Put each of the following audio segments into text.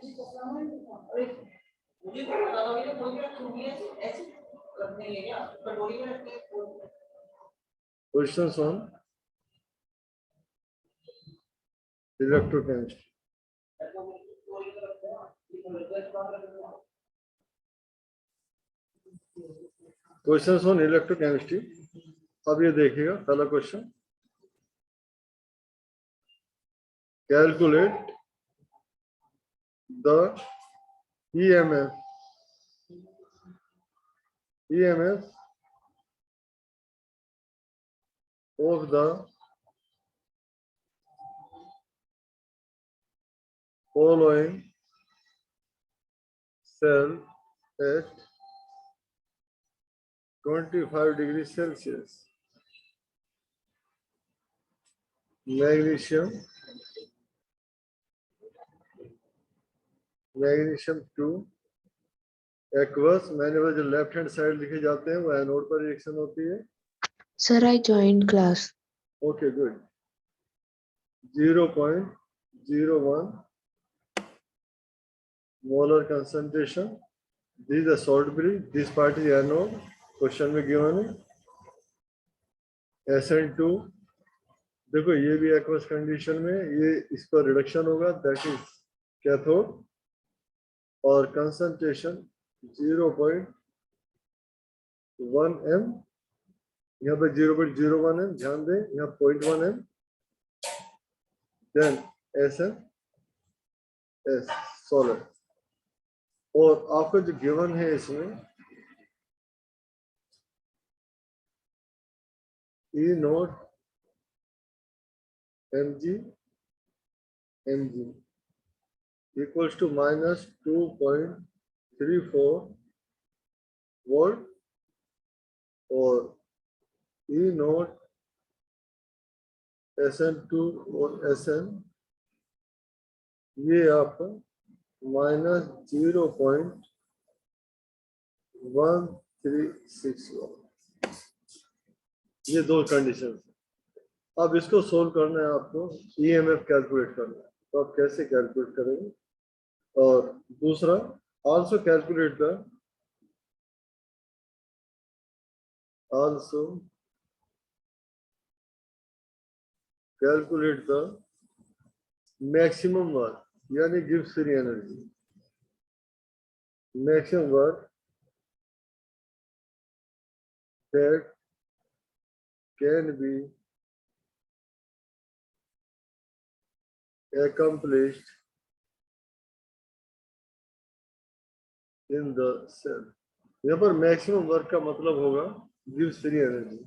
मुझे तो पता था ये कोई भी ऐसे रखने है क्या कटोरी में रखते हैं। Questions on electrochemistry. Questions on electrochemistry. अब ये देखिएगा पहला question, calculate the EMF of the following cell at 25 degrees Celsius. Magnesium 2 aqueous, मैंने वो जो लेफ्ट हैंड साइड लिखे जाते हैं वो एनोड पर रिएक्शन होती है। Sir, I joined class. Okay, good. 0.01 molar concentration. This is a salt bridge. This part is anode. Question में given है। SN2 देखो ये भी aqueous condition में ये इस पर रिडक्शन होगा, that is cathode, और concentration 0.1 m, यहाँ पर 0.01 m, ध्यान दें यहाँ 0.1 m, then SN solid। और आपका जो गिवन है इसमें E0 mg equals to minus 2.34 volt और E0 SN2 और SN ये आपका minus 0.136 volt। ये दो कंडीशन। अब इसको सोल्व करना है आपको, EMF कैलकुलेट करना है, तो आप कैसे कैलकुलेट करेंगे। और दूसरा also calculate the maximum work, यानी Gibbs free energy, maximum work that can be accomplished in the cell। यहाँ पर मैक्सिमम वर्क का मतलब होगा गिव्स फ्री एनर्जी।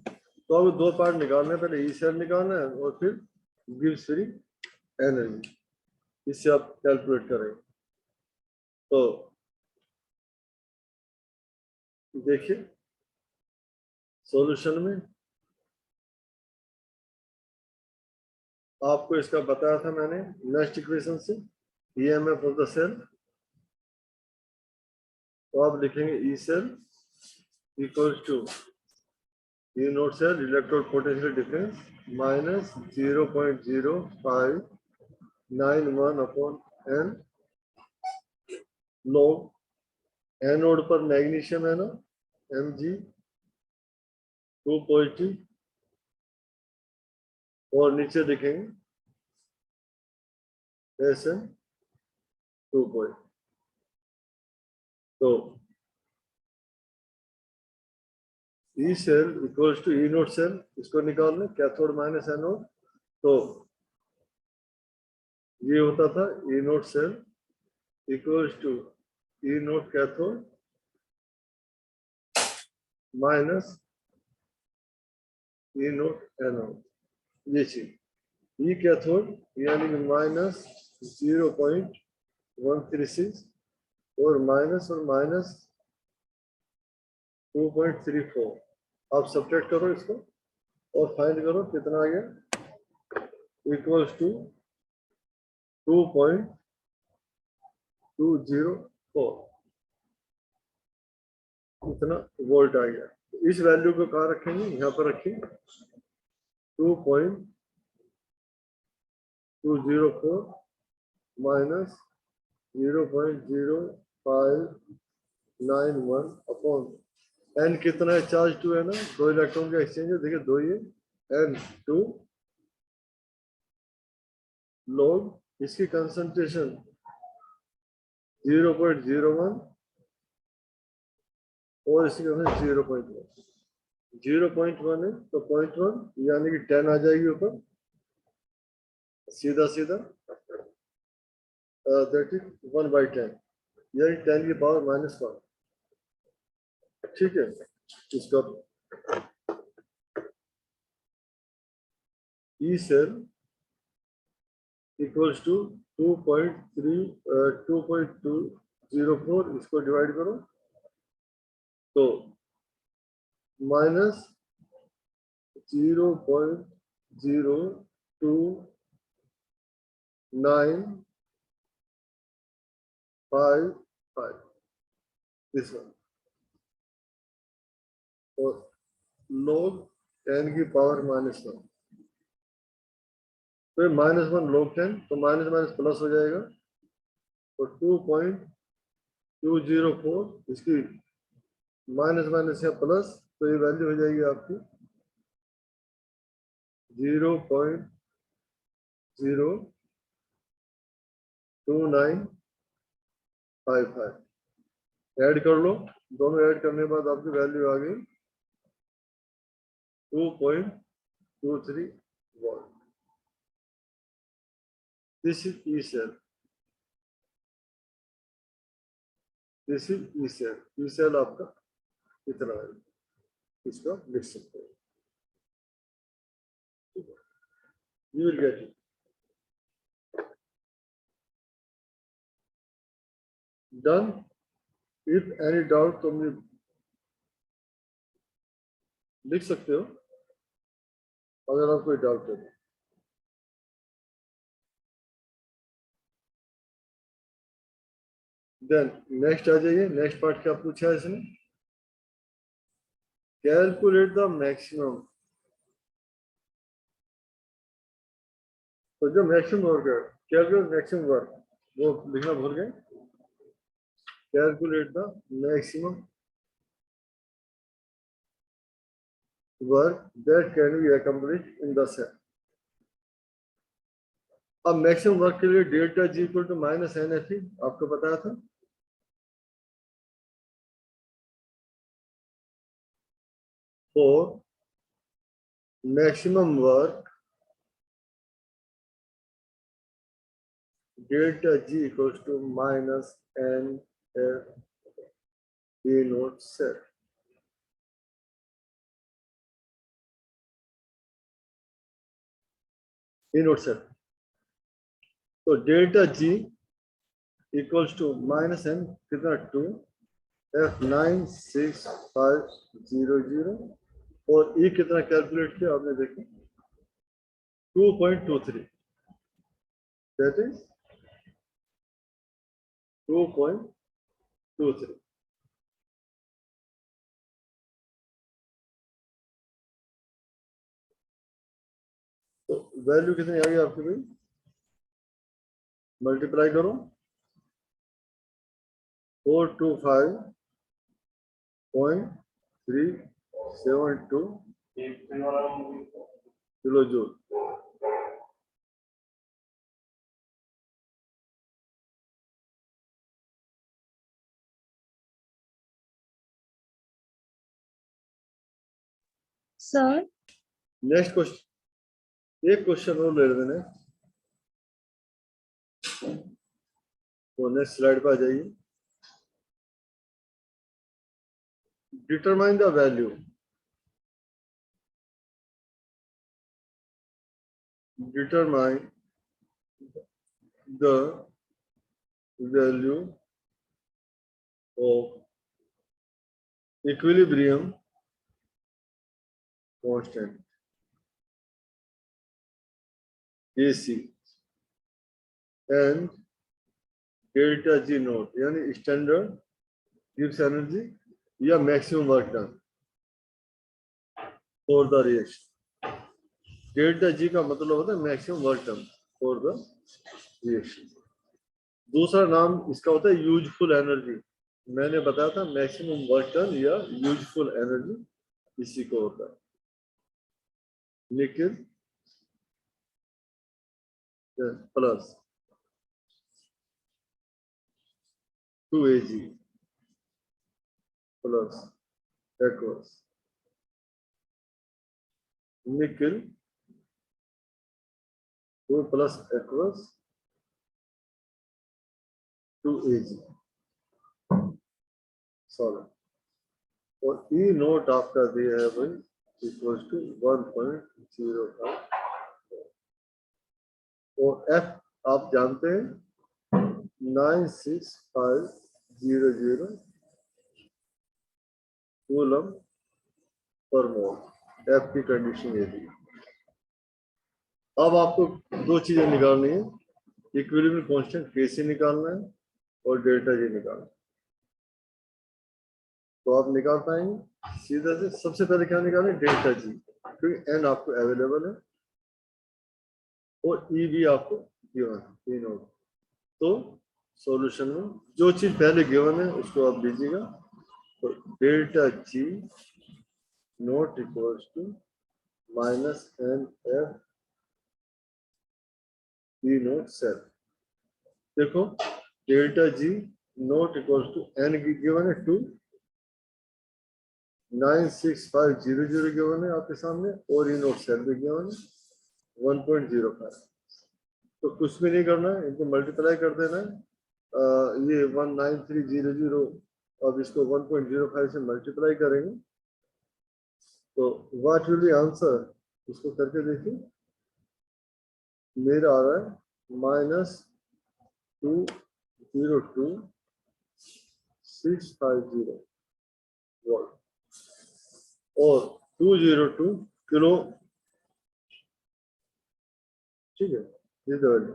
तो अब दो पार्ट निकालना है, पहले ई सेल निकालना है और फिर गिव्स फ्री एनर्जी, इससे आप कैलकुलेट करेंगे। तो देखिए सॉल्यूशन में आपको इसका बताया था मैंने नेक्स्ट इक्वेशन से, EMF ऑफ द सेल। तो आप लिखेंगे E cell equals to E0 cell electrode potential difference minus 0.0591 upon n log anode पर मैग्नीशियम है ना Mg 2 पॉजिटिव और नीचे लिखेंगे SN 2 पॉजिटिव। तो E cell equals to E0 cell, इसको निकालना कैथोड माइनस एनोड। तो ये होता था E0 cell equals to E0 cathode minus E0 anode, ये चीज ई कैथोड यानी कि माइनस 0.136 और माइनस 2.34। आप सब्ट्रैक्ट करो इसको और फाइंड करो कितना आ गया, इक्वल्स टू 2.204, इतना वोल्ट आ गया। इस वैल्यू को कहाँ रखेंगे, यहाँ पर रखेंगे 2.204 माइनस 0.0591 अपॉन n कितना है, चार्ज 2 है ना, 2 इलेक्ट्रॉन का एक्सचेंज है, देखिए 2 ये n 2 log इसकी कंसंट्रेशन 0.01 और इसकी कंसंट्रेशन 0.1 है तो 0.1 यानी कि 10 आ जाएगी ऊपर सीधा सीधा, दैट इज 1/10 यानी 10 की पावर -1। ठीक है, इसका ई सेल इक्वल्स टू 2.204, इसको डिवाइड करो तो -0.0295 दिस वन और log n की पावर -1 तो -1 log 10 तो माइनस माइनस प्लस हो जाएगा तो 2.204 इसकी माइनस माइनस या प्लस तो ये वैल्यू हो जाएगी आपकी 0.02955। ऐड कर लो, दोनों ऐड करने के बाद आपकी वैल्यू आ गई 2.23 watt. This is E cell, this is E cell. E cell आपका इतना है, इसका लिख सकते हैं, you will get it done. If any doubt तो मुझे लिख सकते हो अगर आप कोई डाउट है। देन नेक्स्ट आ जाइए, नेक्स्ट पार्ट क्या पूछा है इसने, कैलकुलेट द मैक्सिमम। तो जो मैक्सिमम वर्क है, कैलकुलेट मैक्सिमम वर्क, वो लिखना भूल गए। Calculate the maximum work that can be accomplish in the cell. अब मैक्सिमम वर्क के लिए delta G equal to -NFE आपको बताया था। For maximum work, delta G equals to -NFE naught set. E naught set. तो delta G equals to -N कितना 2 F96500 और E कितना कैलकुलेट किया आपने देखा 2.23, that is 2.23। तो वैल्यू कितनी आ गई आपकी भाई, मल्टीप्लाई करो 425.372 kilo joule. Sir next question, एक क्वेश्चन और ले लेते हैं तो नेक्स्ट स्लाइड पर आ जाइए। Determine the value, determine the value of equilibrium constant AC and delta G note यानी स्टैंडर्ड गिब्स एनर्जी या maximum work done for the reaction. Delta G का मतलब होता है maximum work done for the reaction. दूसरा नाम इसका होता है यूजफुल एनर्जी। मैंने बताया था मैक्सिमम वर्क डन या यूजफुल एनर्जी इसी को होता है। लेकिन प्लस 2Ag प्लस एक्वस निकल 2 प्लस एक्वस 2Ag सॉल्व। और ई नोट आपका दिया है भाई इक्वल टू 1.05 और एफ आप जानते हैं 96500 कूलम पर मोल। एफ की कंडीशन ये थी। अब आपको दो चीजें निकालनी है, इक्विलिब्रियम कांस्टेंट केसी निकालना है और डेल्टा जी निकालना है। तो आप निकाल पाएंगे सीधा से। सबसे पहले क्या निकालें, डेल्टा जी, क्योंकि एन आपको अवेलेबल है और ई भी आपको गिवन है तीनों। तो सॉल्यूशन में जो चीज पहले गिवन है उसको आप लीजिएगा। तो delta G naught equals to minus n F E naught cell. देखो delta G naught equals to n की गिवन है 2, 96500 गिवन है आपके सामने और ई नोट सेल भी गिवन है 1.05। तो कुछ भी नहीं करना है, इनको मल्टीप्लाई कर देना है। ये 19300, अब इसको 1.05 से मल्टीप्लाई करेंगे तो व्हाट विल बी आंसर, इसको करके देखिए। मेरा आ रहा है -202650 वोल्ट और 202 किलो। ठीक है, ये वैल्यू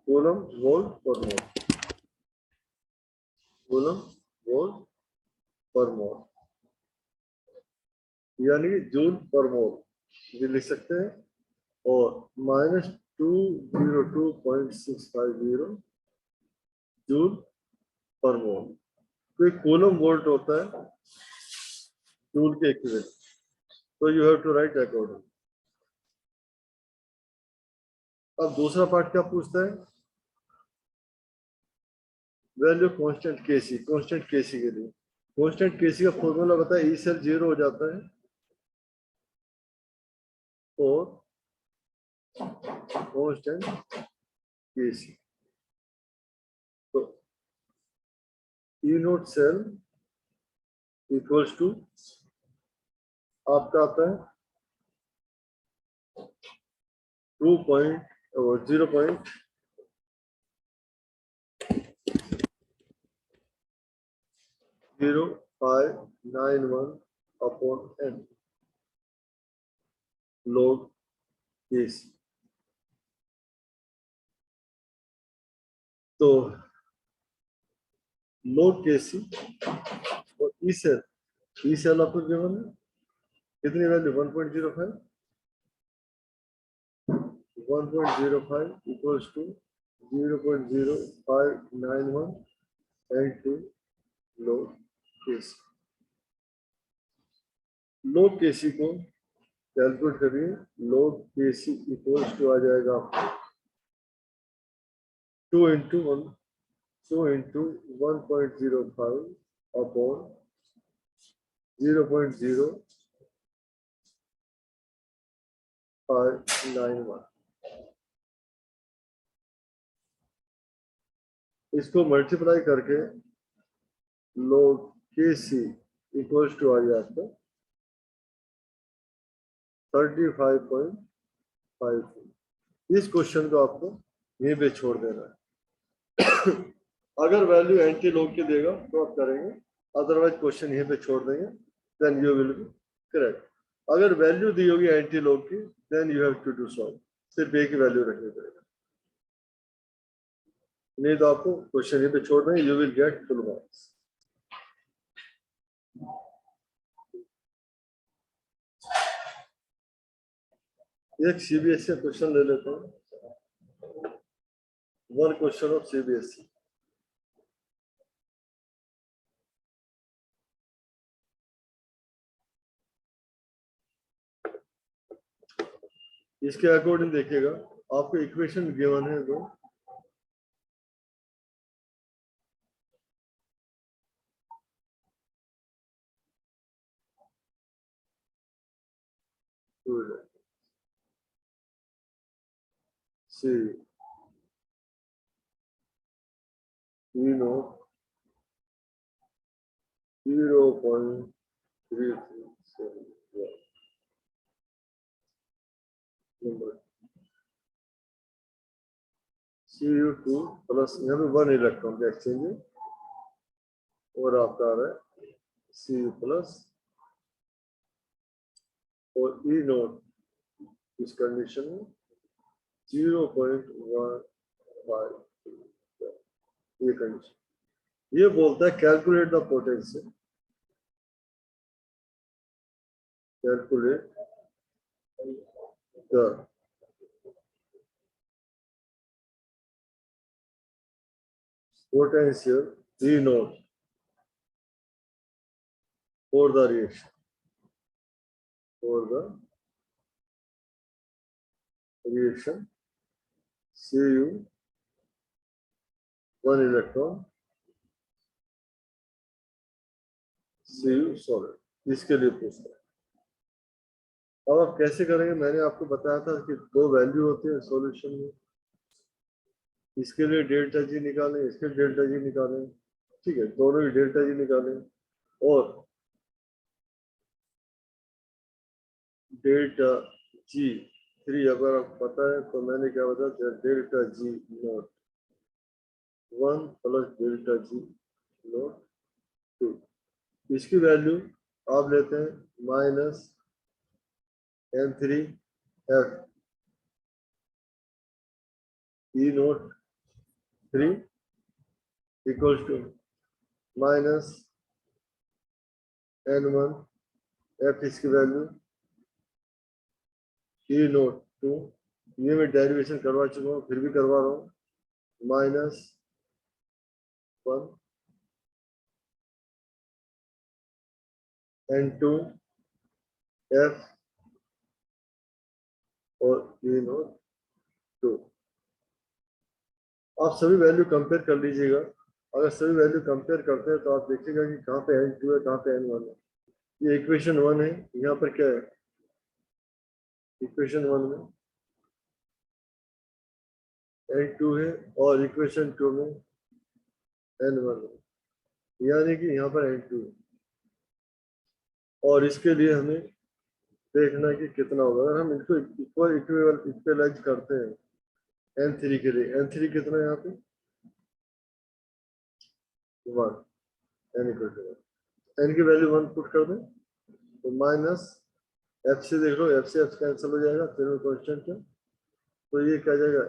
कूलम वोल्ट पर मोल, कूलम वोल्ट पर मोल यानी कि जूल पर मोल ये लिख सकते हैं। और -202.650 जूल पर मोल। तो एक कूलम वोल्ट होता है जूल के इक्विवेलेंट। तो you have to write according. अब दूसरा पार्ट क्या पूछता है, value constant KC. Constant KC के लिए कांस्टेंट केसी का फॉर्मूला बताया, ई सेल 0 हो जाता है और कांस्टेंट केसी। तो ई नोट सेल इक्वल्स टू आपका आता है 0.0591 अपॉन n log केसी। तो log केसी और ई सेल आपको गिवन है कितनी value 1.05 equals to 0.0591 into log KC. log KC को कैलकुलेट करिए। log केसी इक्वल्स टू आ जाएगा 2 into 1.05 अपॉन 0.0591। इसको मल्टीप्लाई करके log केसी इक्वल्स टू आ जाए आपका 35.5। इस क्वेश्चन को आपको यहीं पे छोड़ देना है। अगर वैल्यू एंटी लॉग की देगा तो आप करेंगे, अदरवाइज क्वेश्चन यहीं पे छोड़ देंगे, then you will be correct. अगर वैल्यू दी होगी एंटी लॉग की then you have to do solve, सिर्फ ए की वैल्यू रखनी पड़ेगा, नहीं तो आपको क्वेश्चन यहीं पे छोड़ देंगे, you will get full marks. एक सीबीएसई क्वेश्चन ले लेते हैं, वन क्वेश्चन ऑफ सीबीएसई। इसके अकॉर्डिंग देखिएगा, आपको इक्वेशन गिवन है दो, सी ई नो 0.337 नंबर Cu2 प्लस यहाँ पे 1 इलेक्ट्रॉन का एक्सचेंज है, और आपका आ रहा है Cu प्लस, और ई नोट इस कंडीशन में 0.15, ये कंडीशन, ये बोलता है calculate the potential, calculate the potential E naught for the reaction, Cu 1 electron, Cu solid, इसके लिए पूछता है। अब आप कैसे करेंगे, मैंने आपको बताया था कि दो वैल्यू होते हैं सॉल्यूशन में, इसके लिए डेल्टा जी निकालें, इसके लिए डेल्टा जी निकालें, ठीक है, दोनों ही डेल्टा जी निकालें, और डेल्टा जी 3 अगर आपको पता है तो मैंने क्या बताया, delta G naught 1 plus delta G naught 2, इसकी वैल्यू आप लेते हैं minus n3 f e naught 3 equals to minus n1 f, इसकी वैल्यू e नोट 2, ये मैं डेरिवेशन करवा चुका हूँ, फिर भी करवा रहा हूँ, माइनस 1 n2 f और e नोट 2। आप सभी वैल्यू कंपेयर कर लीजिएगा, अगर सभी वैल्यू कंपेयर करते हैं तो आप देखिएगा कि कहाँ पे n2 है, कहाँ पे n1 है। ये इक्वेशन 1 है, यहाँ पर क्या है, इक्वेशन 1 में n2 है, और इक्वेशन 2 में n1 है, यानी कि यहाँ पर n2 है, और इसके लिए हमें देखना है कि कितना होगा। अगर हम इसको इक्वलाइज करते हैं n3 के लिए, n3 कितना है यहाँ पे 1, n इक्वल टू 1, n की वैल्यू 1 पुट कर दें तो माइनस f से देख लो, f से f कैंसिल हो जाएगा, तीनों कांस्टेंट है, तो ये क्या जाएगा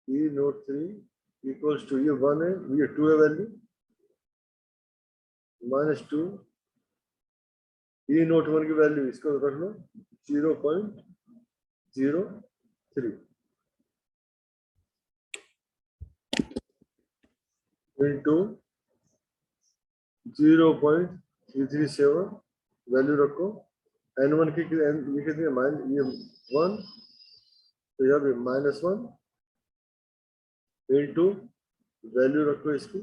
e नोट 3 इक्वल्स टू, ये 1 है, ये 2 है वैल्यू, माइनस 2 e नोट 1 की वैल्यू इसको रख लो 0.03 इंटू 0.337 वैल्यू रखो, n1 की ये कितनी है, ये 1, तो यहाँ पे -1 इंटू वैल्यू रखो इसकी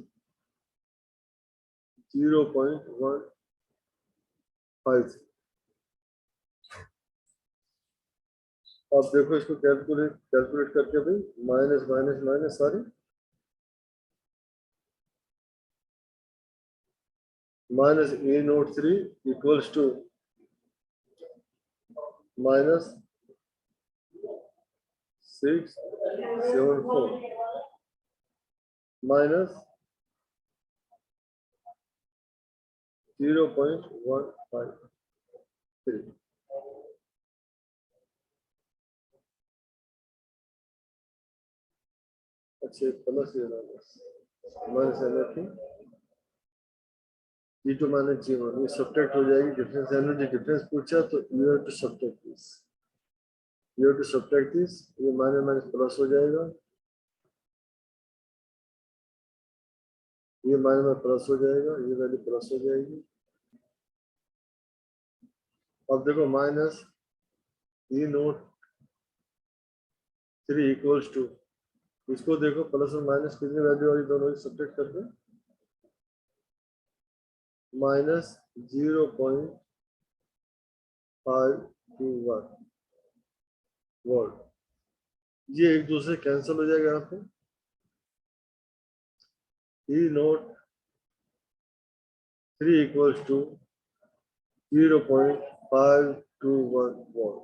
0.153। अब देखो इसको कैलकुलेट करके भाई, minus minus minus sorry, minus E naught 3 equals to minus 674 minus 0.153। अच्छा, plus minus energy G2 minus G1, ये सब्ट्रैक्ट हो जाएगी, डिफरेंस एनर्जी डिफरेंस पूछा तो you have to subtract this, you have to subtract this, ये minus minus plus हो जाएगा, ये माइनस में प्लस हो जाएगा, ये वैल्यू प्लस हो जाएगी। अब देखो minus E naught 3 equals to, इसको देखो प्लस और माइनस कितनी वैल्यू वाली दोनों की सब्ट्रैक्ट करके -0.521 वोल्ट। ये एक दूसरे कैंसिल हो जाएगा यहाँ पे। ई नोट 3 इक्वल्स टू 0.521 वोल्ट।